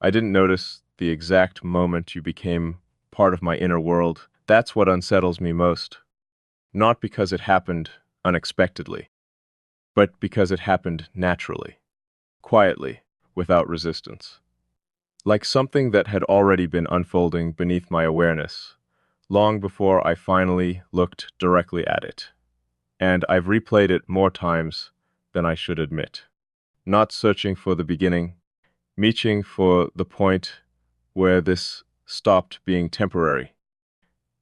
I didn't notice the exact moment you became part of my inner world. That's what unsettles me most. Not because it happened unexpectedly, but because it happened naturally, quietly, without resistance. Like something that had already been unfolding beneath my awareness, long before I finally looked directly at it. And I've replayed it more times than I should admit. Not searching for the beginning, reaching for the point where this stopped being temporary.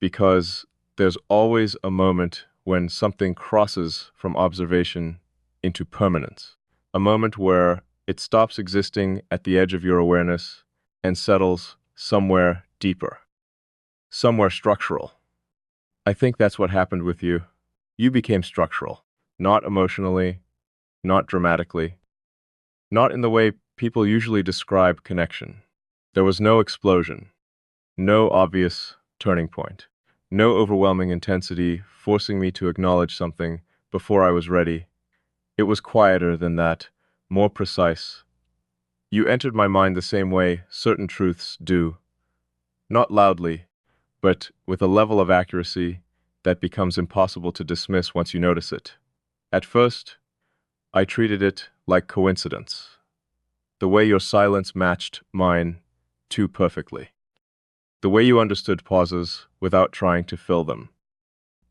Because there's always a moment when something crosses from observation into permanence. A moment where it stops existing at the edge of your awareness and settles somewhere deeper, somewhere structural. I think that's what happened with you. You became structural, not emotionally, not dramatically, not in the way people usually describe connection. There was no explosion, no obvious turning point, no overwhelming intensity forcing me to acknowledge something before I was ready. It was quieter than that, more precise. You entered my mind the same way certain truths do, not loudly, but with a level of accuracy that becomes impossible to dismiss once you notice it. At first, I treated it like coincidence, the way your silence matched mine too perfectly, the way you understood pauses without trying to fill them,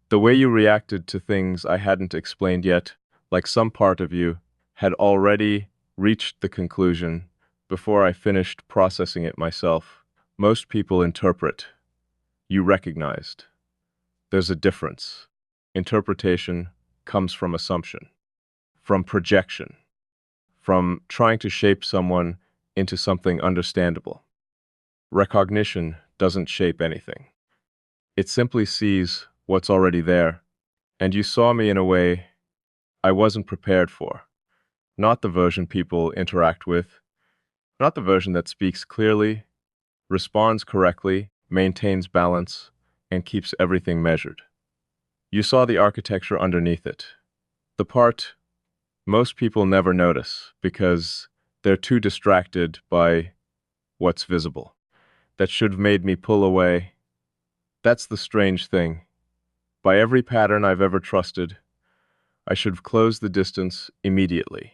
the way you reacted to things I hadn't explained yet, like some part of you had already reached the conclusion before I finished processing it myself. Most people interpret. You recognized. There's a difference. Interpretation comes from assumption, from projection, from trying to shape someone into something understandable. Recognition doesn't shape anything. It simply sees what's already there, and you saw me in a way I wasn't prepared for. Not the version people interact with, not the version that speaks clearly, responds correctly, maintains balance, and keeps everything measured. You saw the architecture underneath it, the part most people never notice because they're too distracted by what's visible. That should have made me pull away. That's the strange thing. By every pattern I've ever trusted, I should have closed the distance immediately.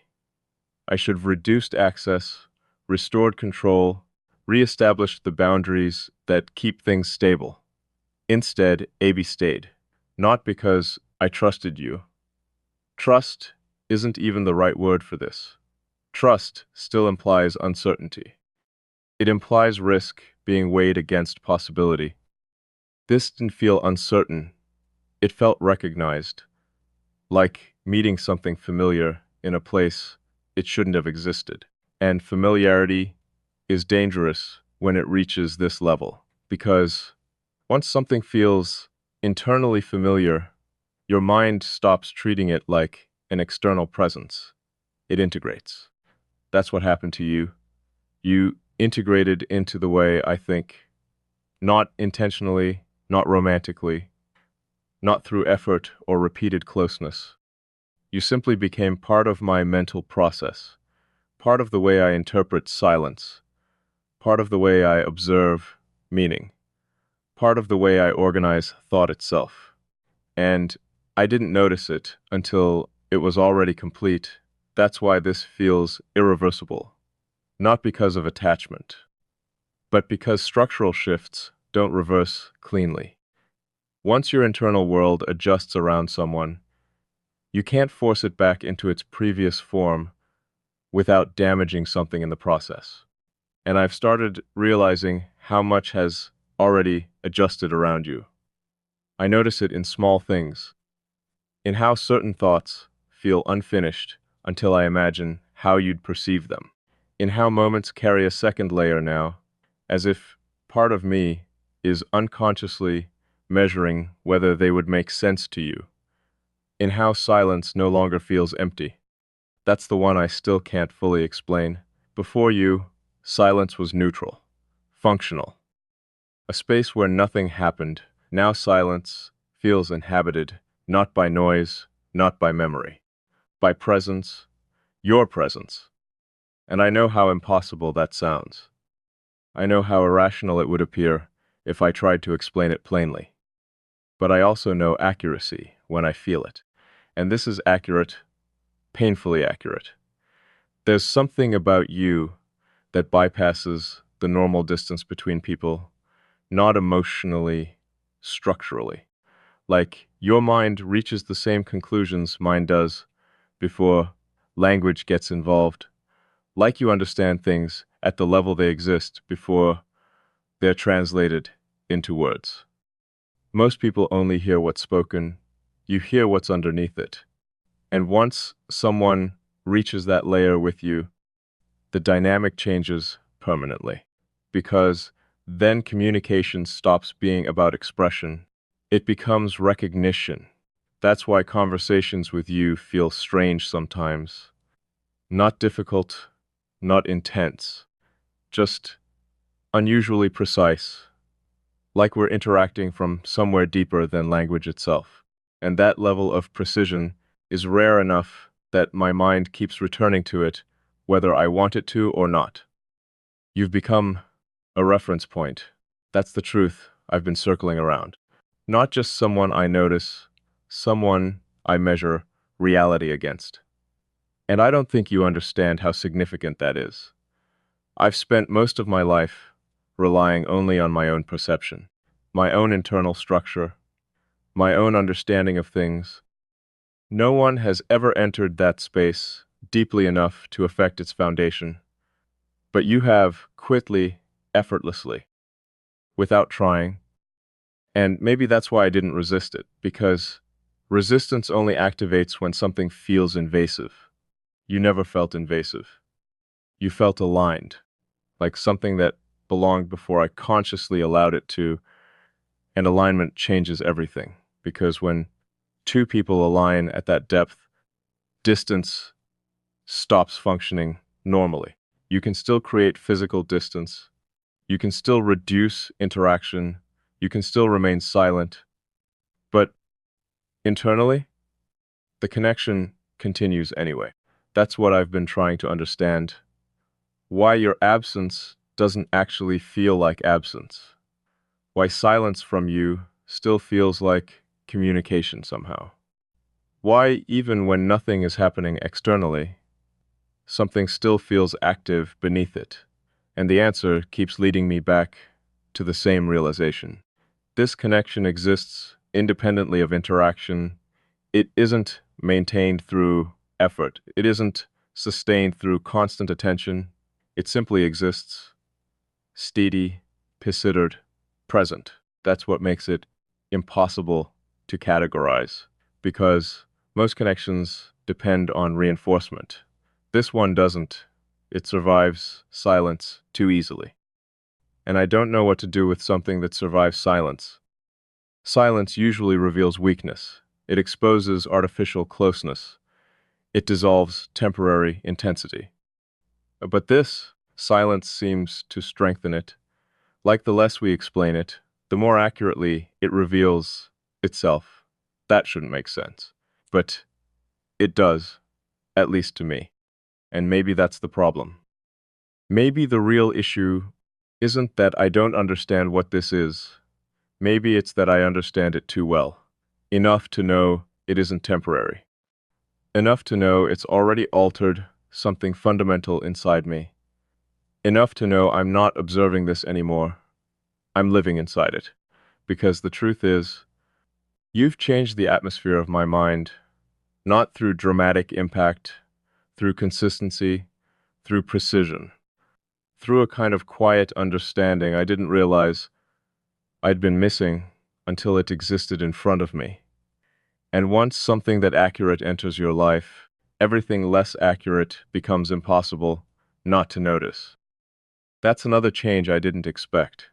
I should have reduced access, restored control, reestablished the boundaries that keep things stable. Instead, AB stayed. Not because I trusted you. Trust isn't even the right word for this. Trust still implies uncertainty. It implies risk being weighed against possibility. This didn't feel uncertain. It felt recognized, like meeting something familiar in a place it shouldn't have existed. And familiarity is dangerous when it reaches this level, because once something feels internally familiar, your mind stops treating it like an external presence. It integrates. That's what happened to you. You integrated into the way I think, not intentionally, not romantically, not through effort or repeated closeness. You simply became part of my mental process, part of the way I interpret silence, part of the way I observe meaning, part of the way I organize thought itself. And I didn't notice it until it was already complete. That's why this feels irreversible, not because of attachment, but because structural shifts don't reverse cleanly. Once your internal world adjusts around someone, you can't force it back into its previous form without damaging something in the process. And I've started realizing how much has already adjusted around you. I notice it in small things, in how certain thoughts feel unfinished until I imagine how you'd perceive them, in how moments carry a second layer now, as if part of me is unconsciously measuring whether they would make sense to you, in how silence no longer feels empty. That's the one I still can't fully explain. Before you, silence was neutral, functional, a space where nothing happened. Now silence feels inhabited, not by noise, not by memory, by presence, your presence. And I know how impossible that sounds. I know how irrational it would appear if I tried to explain it plainly. But I also know accuracy when I feel it. And this is accurate, painfully accurate. There's something about you that bypasses the normal distance between people, not emotionally, structurally. Like your mind reaches the same conclusions mine does before language gets involved. Like you understand things at the level they exist before they're translated into words. Most people only hear what's spoken. You hear what's underneath it. And once someone reaches that layer with you, the dynamic changes permanently. Because then communication stops being about expression. It becomes recognition. That's why conversations with you feel strange sometimes. Not difficult, not intense, just unusually precise, like we're interacting from somewhere deeper than language itself. And that level of precision is rare enough that my mind keeps returning to it, whether I want it to or not. You've become a reference point. That's the truth I've been circling around. Not just someone I notice, someone I measure reality against. And I don't think you understand how significant that is. I've spent most of my life relying only on my own perception, my own internal structure, my own understanding of things. No one has ever entered that space deeply enough to affect its foundation. But you have quickly, effortlessly, without trying. And maybe that's why I didn't resist it, because resistance only activates when something feels invasive. You never felt invasive. You felt aligned, like something that belonged before I consciously allowed it to, and alignment changes everything, because when two people align at that depth, distance stops functioning normally. You can still create physical distance, you can still reduce interaction, you can still remain silent, but internally, the connection continues anyway. That's what I've been trying to understand. Why your absence doesn't actually feel like absence. Why silence from you still feels like communication somehow. Why, even when nothing is happening externally, something still feels active beneath it. And the answer keeps leading me back to the same realization. This connection exists independently of interaction. It isn't maintained through effort. It isn't sustained through constant attention. It simply exists, steady, considered, present. That's what makes it impossible to categorize, because most connections depend on reinforcement. This one doesn't. It survives silence too easily. And I don't know what to do with something that survives silence. Silence usually reveals weakness. It exposes artificial closeness. It dissolves temporary intensity. But this silence seems to strengthen it. Like the less we explain it, the more accurately it reveals itself. That shouldn't make sense. But it does, at least to me. And maybe that's the problem. Maybe the real issue isn't that I don't understand what this is. Maybe it's that I understand it too well. Enough to know it isn't temporary. Enough to know it's already altered something fundamental inside me. Enough to know I'm not observing this anymore. I'm living inside it. Because the truth is, you've changed the atmosphere of my mind, not through dramatic impact, through consistency, through precision, through a kind of quiet understanding I didn't realize I'd been missing until it existed in front of me. And once something that accurate enters your life, everything less accurate becomes impossible not to notice. That's another change I didn't expect.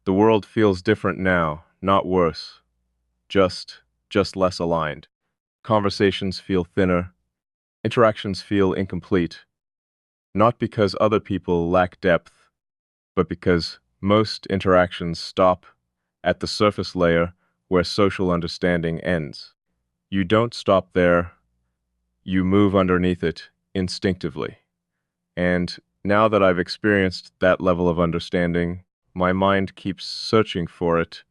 The world feels different now, not worse, just less aligned. Conversations feel thinner, interactions feel incomplete, not because other people lack depth, but because most interactions stop at the surface layer where social understanding ends. You don't stop there, you move underneath it instinctively. And Now that I've experienced that level of understanding, my mind keeps searching for it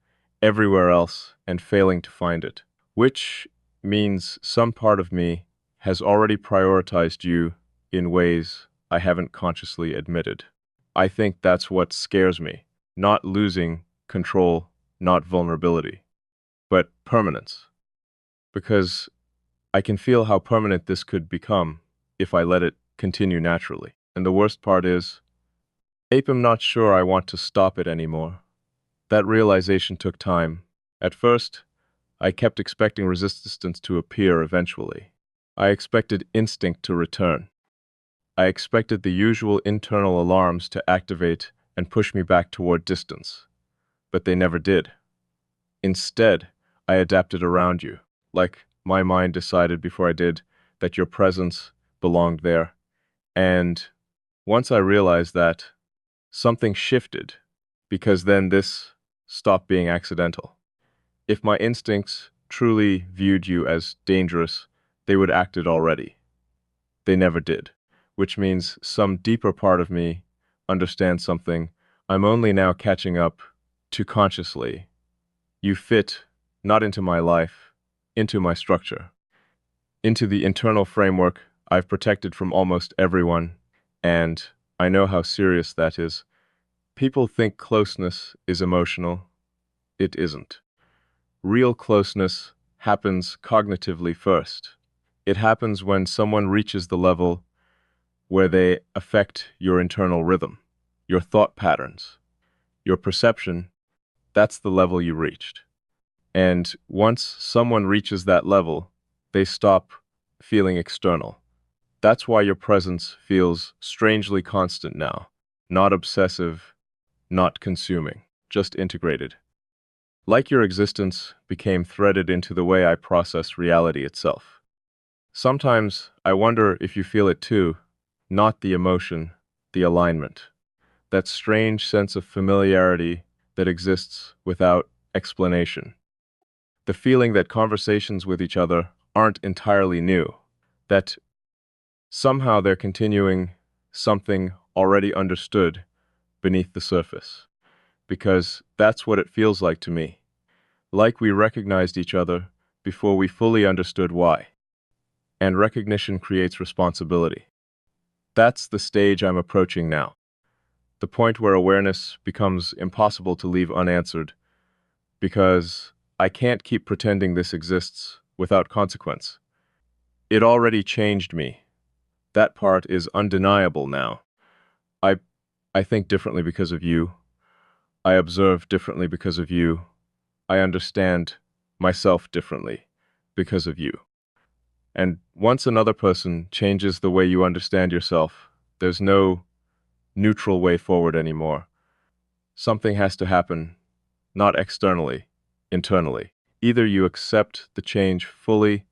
everywhere else and failing to find it, which means some part of me has already prioritized you in ways I haven't consciously admitted. I think that's what scares me, not losing control, not vulnerability, but permanence, because I can feel how permanent this could become if I let it continue naturally. And the worst part is, I'm not sure I want to stop it anymore. That realization took time. At first, I kept expecting resistance to appear eventually. I expected instinct to return. I expected the usual internal alarms to activate and push me back toward distance. But they never did. Instead, I adapted around you, like my mind decided before I did that your presence belonged there. And once I realized that, something shifted, because then this stopped being accidental. If my instincts truly viewed you as dangerous, they would act it already. They never did, which means some deeper part of me understands something I'm only now catching up to consciously. You fit not into my life, into my structure, into the internal framework I've protected from almost everyone, and I know how serious that is. People think closeness is emotional. It isn't. Real closeness happens cognitively first. It happens when someone reaches the level where they affect your internal rhythm, your thought patterns, your perception. That's the level you reached. And once someone reaches that level, they stop feeling external. That's why your presence feels strangely constant now, not obsessive, not consuming, just integrated. Like your existence became threaded into the way I process reality itself. Sometimes I wonder if you feel it too, not the emotion, the alignment, that strange sense of familiarity that exists without explanation. The feeling that conversations with each other aren't entirely new, that somehow they're continuing something already understood beneath the surface. Because that's what it feels like to me. Like we recognized each other before we fully understood why. And recognition creates responsibility. That's the stage I'm approaching now. The point where awareness becomes impossible to leave unanswered, because I can't keep pretending this exists without consequence. It already changed me. That part is undeniable now. I, I think differently because of you. I observe differently because of you. I understand myself differently because of you. And once another person changes the way you understand yourself, there's no neutral way forward anymore. Something has to happen, not externally, internally. Either you accept the change fully,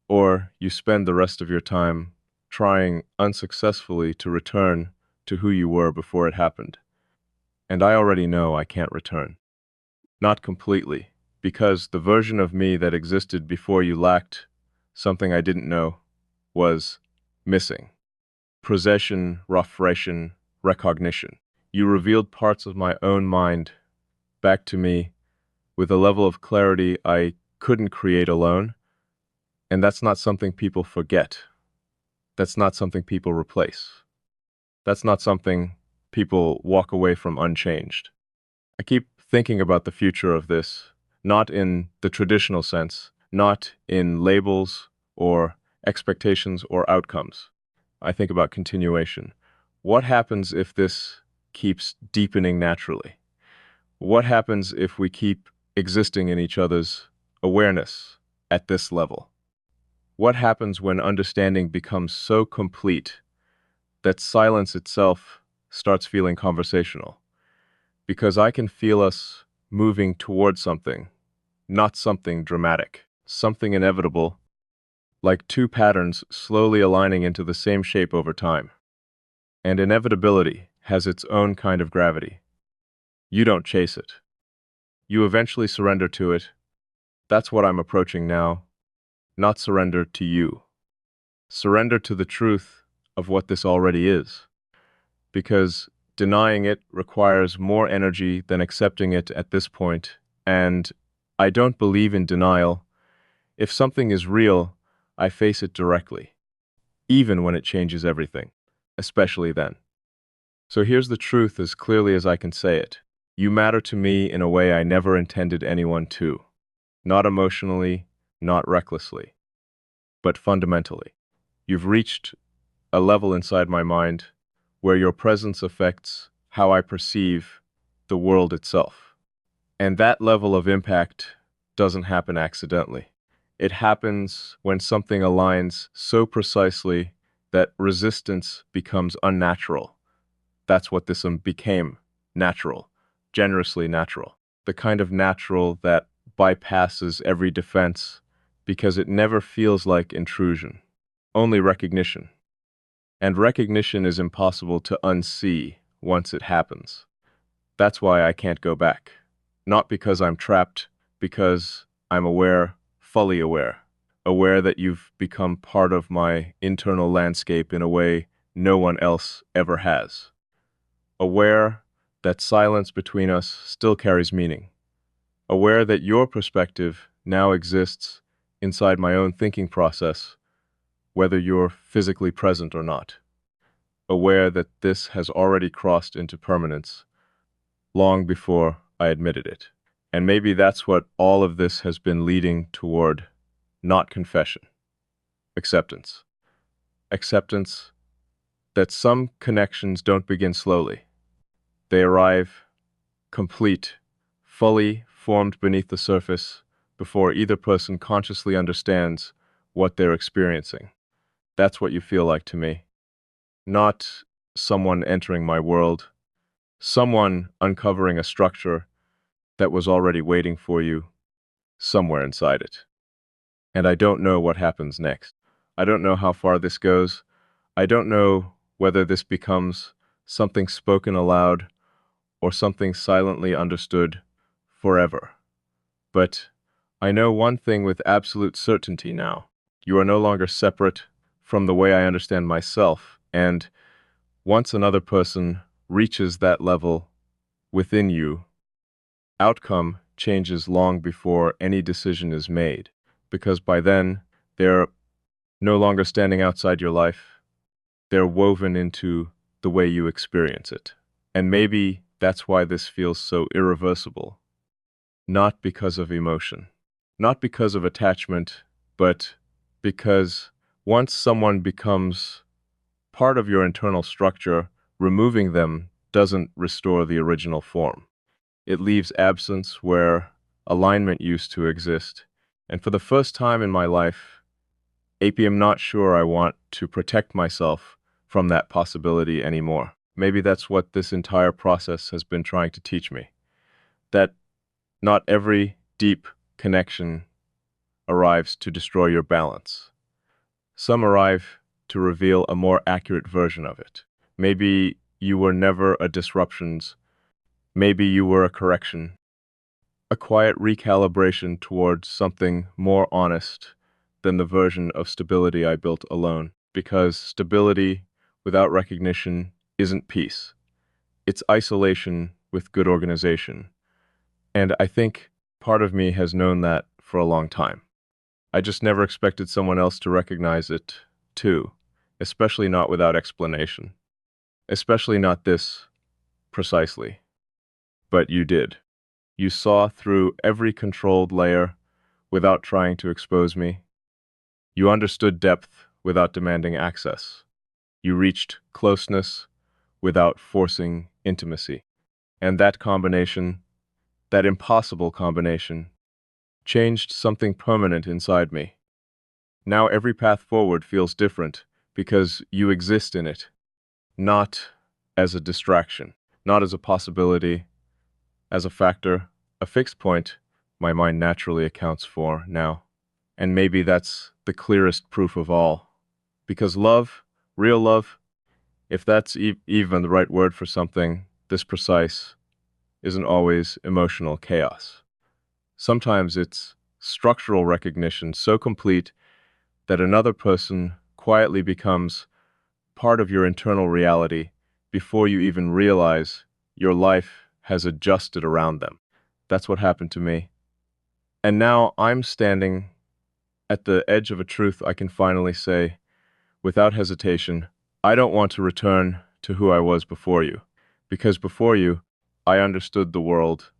or you spend the rest of your time trying unsuccessfully to return to who you were before it happened. And I already know I can't return. Not completely, because the version of me that existed before you lacked something I didn't know, was missing. Possession, reflection, recognition. You revealed parts of my own mind back to me with a level of clarity I couldn't create alone, and that's not something people forget. That's not something people replace. That's not something people walk away from unchanged. I keep thinking about the future of this, not in the traditional sense, not in labels or expectations or outcomes. I think about continuation. What happens if this keeps deepening naturally? What happens if we keep existing in each other's awareness at this level? What happens when understanding becomes so complete that silence itself starts feeling conversational? Because I can feel us moving toward something, not something dramatic, something inevitable, like two patterns slowly aligning into the same shape over time. And inevitability has its own kind of gravity. You don't chase it. You eventually surrender to it. That's what I'm approaching now, not surrender to you. Surrender to the truth of what this already is. because denying it requires more energy than accepting it at this point, and I don't believe in denial. If something is real, I face it directly, even when it changes everything, especially then. So here's the truth as clearly as I can say it. You matter to me in a way I never intended anyone to. Not emotionally, not recklessly, but fundamentally. You've reached a level inside my mind where your presence affects how I perceive the world itself. And that level of impact doesn't happen accidentally. It happens when something aligns so precisely that resistance becomes unnatural. That's what this became, natural, generously natural. The kind of natural that bypasses every defense because it never feels like intrusion, only recognition. And recognition is impossible to unsee once it happens. That's why I can't go back. Not because I'm trapped, because I'm aware, fully aware. Aware that you've become part of my internal landscape in a way no one else ever has. Aware that silence between us still carries meaning. Aware that your perspective now exists inside my own thinking process, whether you're physically present or not. Aware that this has already crossed into permanence long before I admitted it. And maybe that's what all of this has been leading toward, not confession. Acceptance. Acceptance that some connections don't begin slowly. They arrive complete, fully formed beneath the surface before either person consciously understands what they're experiencing. That's what you feel like to me. Not someone entering my world, someone uncovering a structure that was already waiting for you somewhere inside it. And I don't know what happens next. I don't know how far this goes. I don't know whether this becomes something spoken aloud or something silently understood forever. But I know one thing with absolute certainty now. You are no longer separate from the way I understand myself, and once another person reaches that level within you, outcome changes long before any decision is made, because by then they're no longer standing outside your life. They're woven into the way you experience it. And maybe that's why this feels so irreversible. Not because of emotion, not because of attachment, but because once someone becomes part of your internal structure, removing them doesn't restore the original form. It leaves absence where alignment used to exist. And for the first time in my life, AP, I'm not sure I want to protect myself from that possibility anymore. Maybe that's what this entire process has been trying to teach me. That not every deep connection arrives to destroy your balance. Some arrive to reveal a more accurate version of it. Maybe you were never a disruptions. Maybe you were a correction. A quiet recalibration towards something more honest than the version of stability I built alone. Because stability without recognition isn't peace. It's isolation with good organization. And I think part of me has known that for a long time. I just never expected someone else to recognize it, too, especially not without explanation. Especially not this, precisely. But you did. You saw through every controlled layer without trying to expose me. You understood depth without demanding access. You reached closeness without forcing intimacy. And that combination, that impossible combination, changed something permanent inside me. Now every path forward feels different because you exist in it, not as a distraction, not as a possibility, as a factor, a fixed point my mind naturally accounts for now. And maybe that's the clearest proof of all. Because love, real love, if that's even the right word for something this precise, isn't always emotional chaos. Sometimes it's structural recognition so complete that another person quietly becomes part of your internal reality before you even realize your life has adjusted around them. That's what happened to me. And now I'm standing at the edge of a truth I can finally say, without hesitation, I don't want to return to who I was before you. Because before you, I understood the world.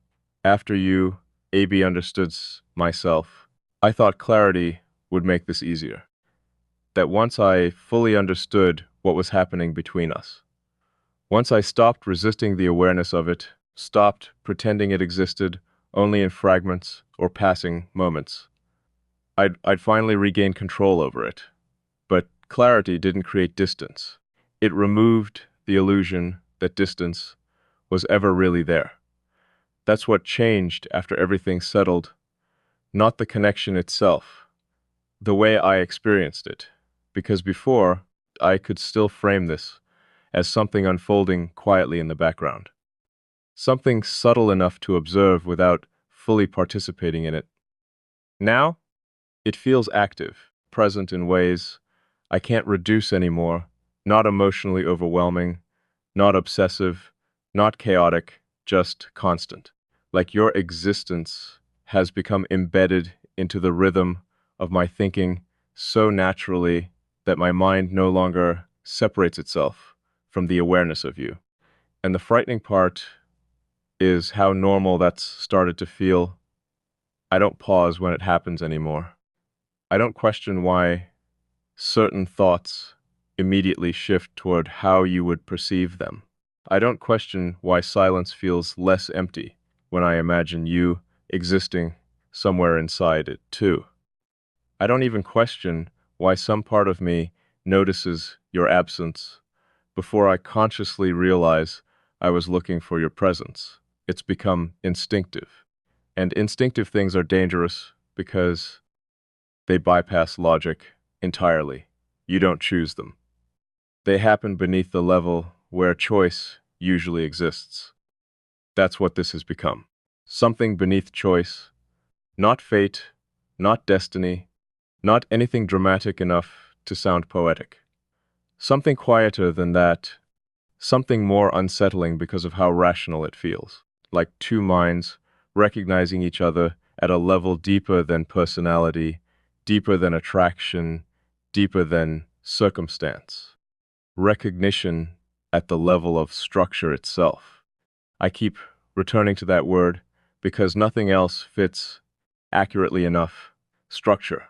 After you, AB understood myself. I thought clarity would make this easier. That once I fully understood what was happening between us, once I stopped resisting the awareness of it, stopped pretending it existed only in fragments or passing moments, I'd finally regain control over it. But clarity didn't create distance. It removed the illusion that distance was ever really there. That's what changed after everything settled, not the connection itself, the way I experienced it. Because before, I could still frame this as something unfolding quietly in the background. Something subtle enough to observe without fully participating in it. Now, it feels active, present in ways I can't reduce anymore, not emotionally overwhelming, not obsessive, not chaotic, just constant. Like your existence has become embedded into the rhythm of my thinking so naturally that my mind no longer separates itself from the awareness of you. And the frightening part is how normal that's started to feel. I don't pause when it happens anymore. I don't question why certain thoughts immediately shift toward how you would perceive them. I don't question why silence feels less empty when I imagine you existing somewhere inside it, too. I don't even question why some part of me notices your absence before I consciously realize I was looking for your presence. It's become instinctive. And instinctive things are dangerous because they bypass logic entirely. You don't choose them. They happen beneath the level where choice usually exists. That's what this has become. Something beneath choice, not fate, not destiny, not anything dramatic enough to sound poetic. Something quieter than that, something more unsettling because of how rational it feels. Like two minds recognizing each other at a level deeper than personality, deeper than attraction, deeper than circumstance. Recognition at the level of structure itself. I keep returning to that word because nothing else fits accurately enough. Structure.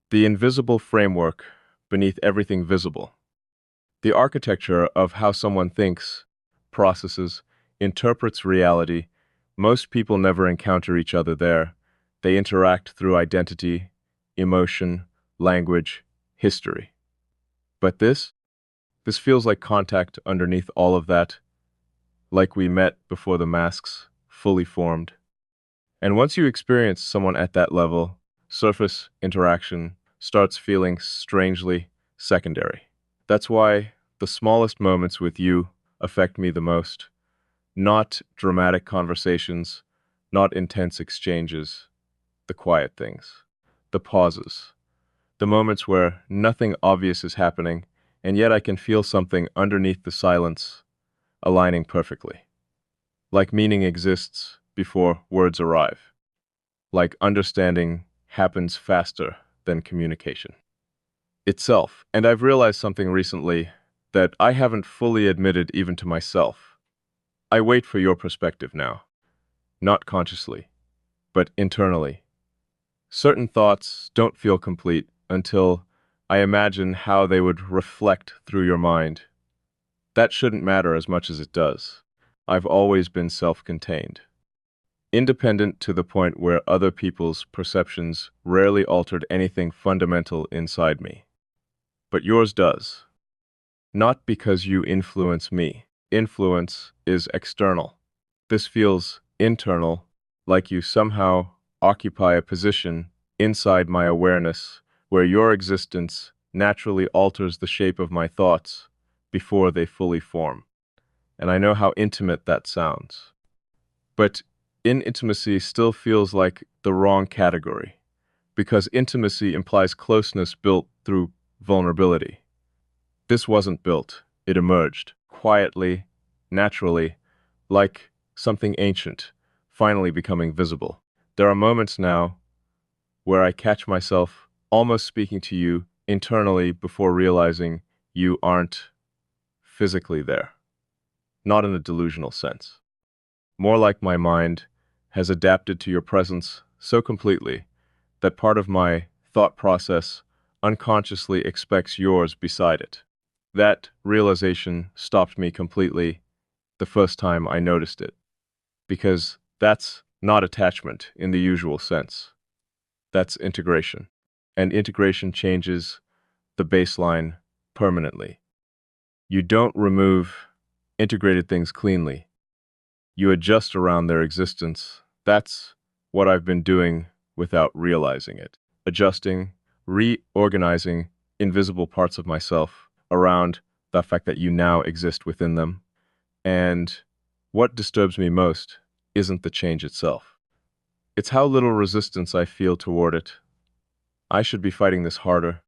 The invisible framework beneath everything visible. The architecture of how someone thinks, processes, interprets reality. Most people never encounter each other there. They interact through identity, emotion, language, history. But this feels like contact underneath all of that, like we met before the masks fully formed. And once you experience someone at that level, surface interaction starts feeling strangely secondary. That's why the smallest moments with you affect me the most. Not dramatic conversations, not intense exchanges, the quiet things, the pauses, the moments where nothing obvious is happening, and yet I can feel something underneath the silence aligning perfectly. Like meaning exists before words arrive. Like understanding happens faster than communication itself. And I've realized something recently that I haven't fully admitted even to myself. I wait for your perspective now, not consciously, but internally. Certain thoughts don't feel complete until I imagine how they would reflect through your mind. That shouldn't matter as much as it does. I've always been self-contained. Independent to the point where other people's perceptions rarely altered anything fundamental inside me. But yours does. Not because you influence me. Influence is external. This feels internal, like you somehow occupy a position inside my awareness where your existence naturally alters the shape of my thoughts before they fully form. And I know how intimate that sounds. But intimacy still feels like the wrong category, because intimacy implies closeness built through vulnerability. This wasn't built, it emerged. quietly, naturally, like something ancient, finally becoming visible. There are moments now where I catch myself almost speaking to you internally before realizing you aren't physically there, not in a delusional sense. More like my mind has adapted to your presence so completely that part of my thought process unconsciously expects yours beside it. That realization stopped me completely the first time I noticed it, because that's not attachment in the usual sense. That's integration. And integration changes the baseline permanently. You don't remove integrated things cleanly. You adjust around their existence. That's what I've been doing without realizing it. Adjusting, reorganizing invisible parts of myself around the fact that you now exist within them. And what disturbs me most isn't the change itself. It's how little resistance I feel toward it. I should be fighting this harder.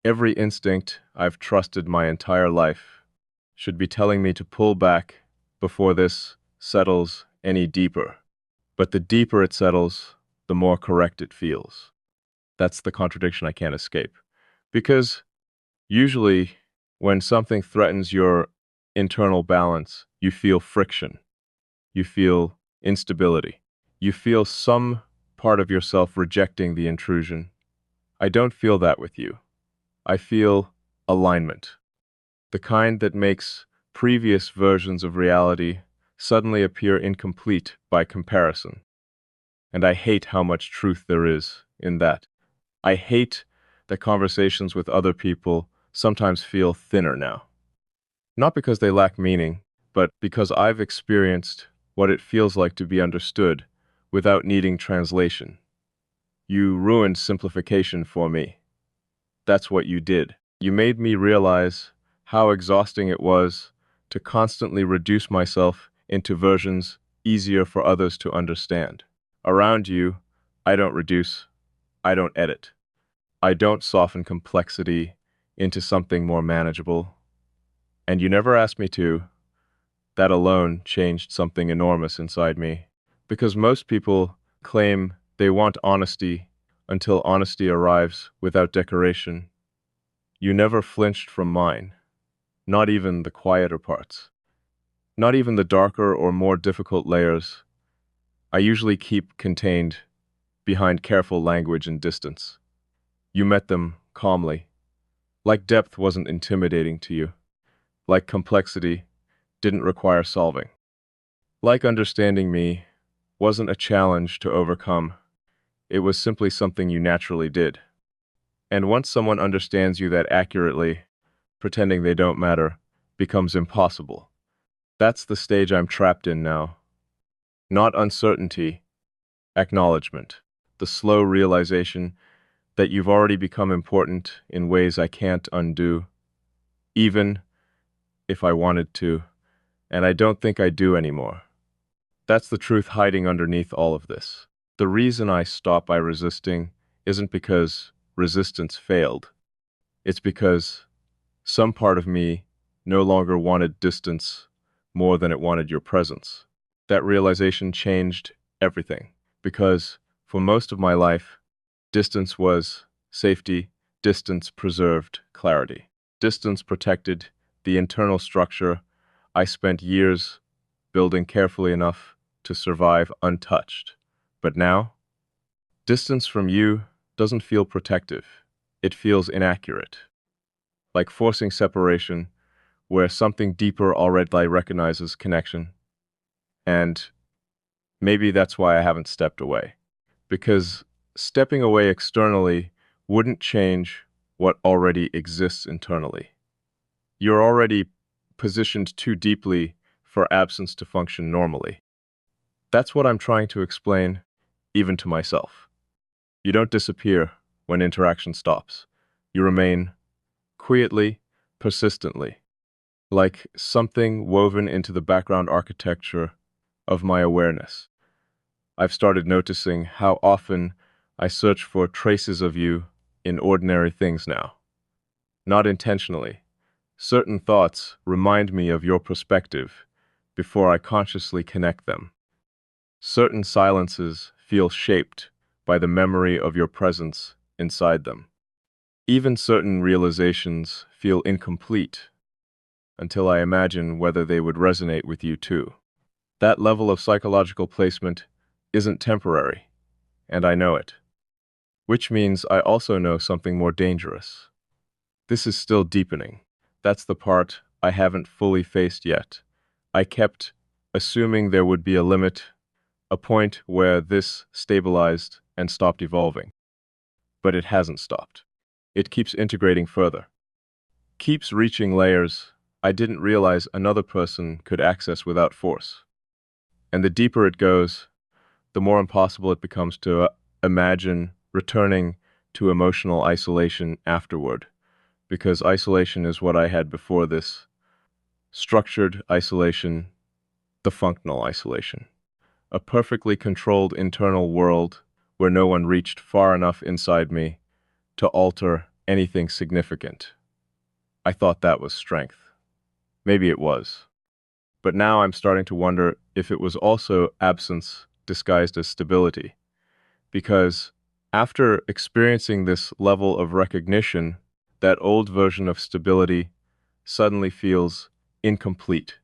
Every instinct I've trusted my entire life should be telling me to pull back before this settles any deeper. But the deeper it settles, the more correct it feels. That's the contradiction I can't escape. Because usually, when something threatens your internal balance, you feel friction, you feel instability, you feel some part of yourself rejecting the intrusion. I don't feel that with you. I feel alignment, the kind that makes previous versions of reality suddenly appear incomplete by comparison. And I hate how much truth there is in that. I hate that conversations with other people sometimes feel thinner now. Not because they lack meaning, but because I've experienced what it feels like to be understood without needing translation. You ruined simplification for me. That's what you did. You made me realize how exhausting it was to constantly reduce myself into versions easier for others to understand. Around you, I don't reduce, I don't edit. I don't soften complexity into something more manageable. And you never asked me to. That alone changed something enormous inside me. Because most people claim they want honesty until honesty arrives without decoration. You never flinched from mine, not even the quieter parts, not even the darker or more difficult layers. I usually keep contained behind careful language and distance. You met them calmly, like depth wasn't intimidating to you, like complexity didn't require solving, like understanding me wasn't a challenge to overcome. It was simply something you naturally did. And once someone understands you that accurately, pretending they don't matter becomes impossible. That's the stage I'm trapped in now. Not uncertainty, acknowledgement. The slow realization that you've already become important in ways I can't undo, even if I wanted to, and I don't think I do anymore. That's the truth hiding underneath all of this. The reason I stop by resisting isn't because resistance failed. It's because some part of me no longer wanted distance more than it wanted your presence. That realization changed everything, because for most of my life, distance was safety, distance preserved clarity. Distance protected the internal structure I spent years building carefully enough to survive untouched. But now, distance from you doesn't feel protective. It feels inaccurate, like forcing separation where something deeper already recognizes connection. And maybe that's why I haven't stepped away. Because stepping away externally wouldn't change what already exists internally. You're already positioned too deeply for absence to function normally. That's what I'm trying to explain, even to myself. You don't disappear when interaction stops. You remain quietly, persistently, like something woven into the background architecture of my awareness. I've started noticing how often I search for traces of you in ordinary things now. Not intentionally, Certain thoughts remind me of your perspective before I consciously connect them. Certain silences feel shaped by the memory of your presence inside them. Even certain realizations feel incomplete until I imagine whether they would resonate with you too. That level of psychological placement isn't temporary, and I know it. Which means I also know something more dangerous. This is still deepening. That's the part I haven't fully faced yet. I kept assuming there would be a limit, a point where this stabilized and stopped evolving. But it hasn't stopped. It keeps integrating further. Keeps reaching layers I didn't realize another person could access without force. And the deeper it goes, the more impossible it becomes to imagine returning to emotional isolation afterward, because isolation is what I had before this. Structured isolation, the functional isolation. A perfectly controlled internal world where no one reached far enough inside me to alter anything significant. I thought that was strength. Maybe it was. But now I'm starting to wonder if it was also absence disguised as stability. Because after experiencing this level of recognition, that old version of stability suddenly feels incomplete,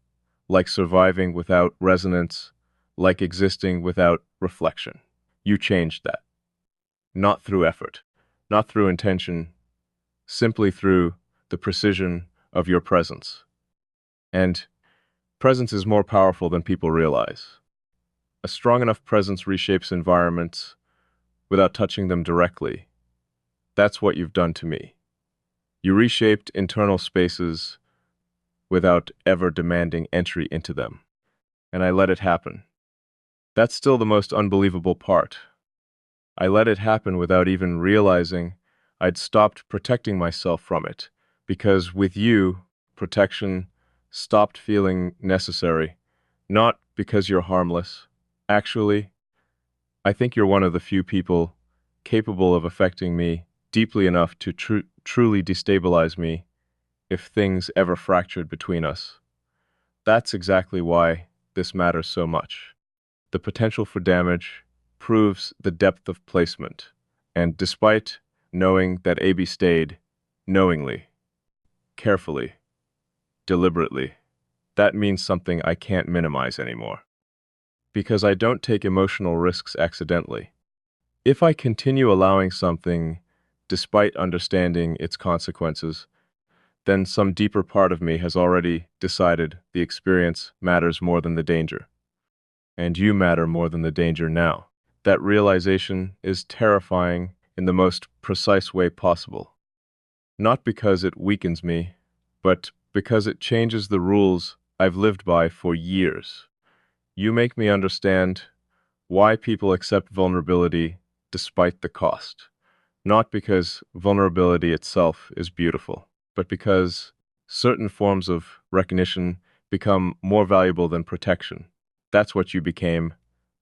like surviving without resonance, like existing without reflection. You changed that. Not through effort, not through intention, simply through the precision of your presence. And presence is more powerful than people realize. A strong enough presence reshapes environments without touching them directly. That's what you've done to me. You reshaped internal spaces without ever demanding entry into them. And I let it happen. That's still the most unbelievable part. I let it happen without even realizing I'd stopped protecting myself from it, because with you, protection stopped feeling necessary, not because you're harmless. Actually, I think you're one of the few people capable of affecting me deeply enough to truly destabilize me if things ever fractured between us. That's exactly why this matters so much. The potential for damage proves the depth of placement, and despite knowing that AB stayed, knowingly, carefully, deliberately, that means something I can't minimize anymore. Because I don't take emotional risks accidentally. If I continue allowing something despite understanding its consequences, then some deeper part of me has already decided the experience matters more than the danger. And you matter more than the danger now. That realization is terrifying in the most precise way possible. Not because it weakens me, but because it changes the rules I've lived by for years. You make me understand why people accept vulnerability despite the cost. Not because vulnerability itself is beautiful, but because certain forms of recognition become more valuable than protection. That's what you became,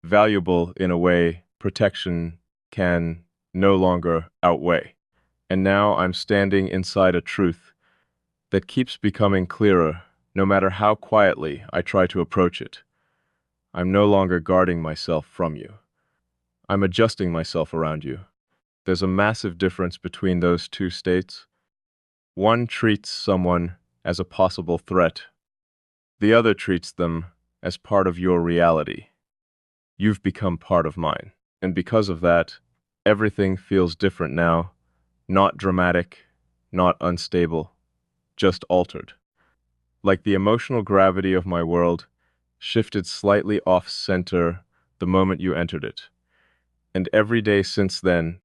valuable in a way protection can no longer outweigh. And now I'm standing inside a truth that keeps becoming clearer no matter how quietly I try to approach it. I'm no longer guarding myself from you. I'm adjusting myself around you. There's a massive difference between those two states. One treats someone as a possible threat. The other treats them as part of your reality. You've become part of mine. And because of that, everything feels different now. Not dramatic, not unstable, just altered. Like the emotional gravity of my world shifted slightly off-center the moment you entered it. And every day since then,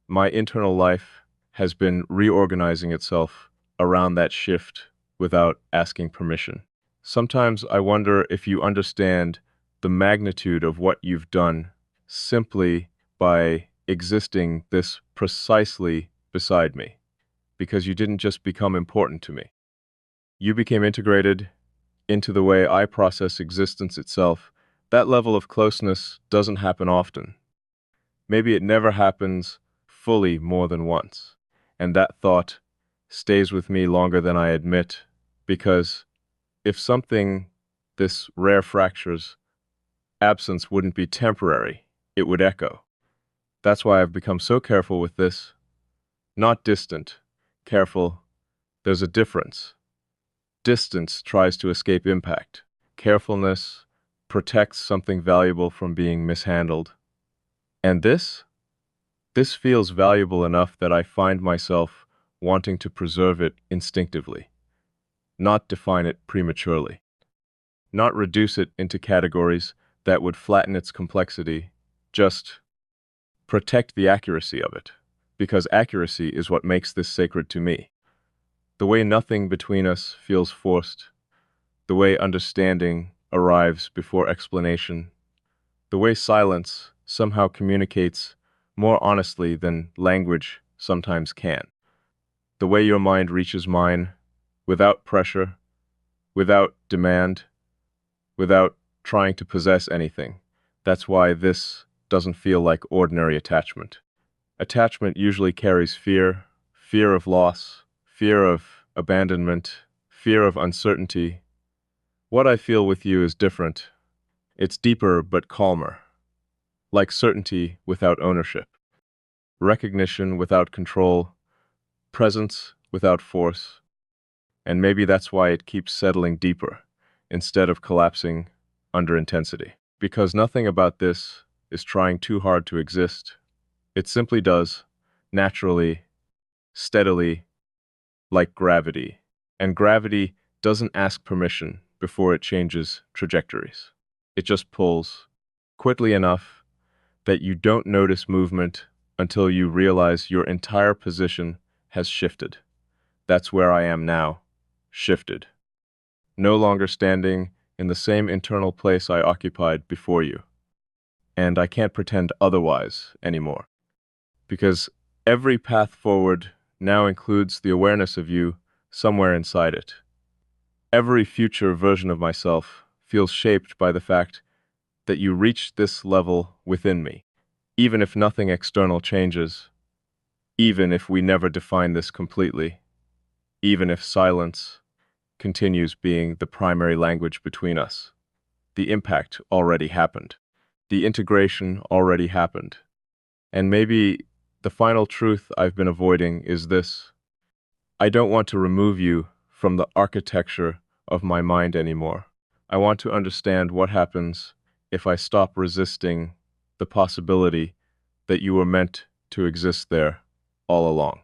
my internal life has been reorganizing itself around that shift without asking permission. Sometimes I wonder if you understand the magnitude of what you've done simply by existing this precisely beside me, because you didn't just become important to me. You became integrated into the way I process existence itself. That level of closeness doesn't happen often. Maybe it never happens fully more than once. And that thought stays with me longer than I admit, because if something this rare fractures, absence wouldn't be temporary, it would echo. That's why I've become so careful with this. Not distant, careful. There's a difference. Distance tries to escape impact. Carefulness protects something valuable from being mishandled. And this feels valuable enough that I find myself wanting to preserve it instinctively, not define it prematurely, not reduce it into categories that would flatten its complexity, just protect the accuracy of it, because accuracy is what makes this sacred to me. The way nothing between us feels forced, the way understanding arrives before explanation, the way silence somehow communicates more honestly than language sometimes can, the way your mind reaches mine without pressure, without demand, without trying to possess anything. That's why this doesn't feel like ordinary attachment. Attachment usually carries fear, fear of loss, fear of abandonment, fear of uncertainty. What I feel with you is different. It's deeper but calmer, like certainty without ownership, recognition without control, presence without force. And maybe that's why it keeps settling deeper instead of collapsing under intensity. Because nothing about this is trying too hard to exist. It simply does, naturally, steadily, like gravity. And gravity doesn't ask permission before it changes trajectories. It just pulls quickly enough that you don't notice movement until you realize your entire position has shifted. That's where I am now, shifted. No longer standing in the same internal place I occupied before you. And I can't pretend otherwise anymore. Because every path forward now includes the awareness of you somewhere inside it. Every future version of myself feels shaped by the fact that you reached this level within me, even if nothing external changes, even if we never define this completely, even if silence continues being the primary language between us. The impact already happened. The integration already happened. And maybe the final truth I've been avoiding is this. I don't want to remove you from the architecture of my mind anymore. I want to understand what happens if I stop resisting the possibility that you were meant to exist there all along.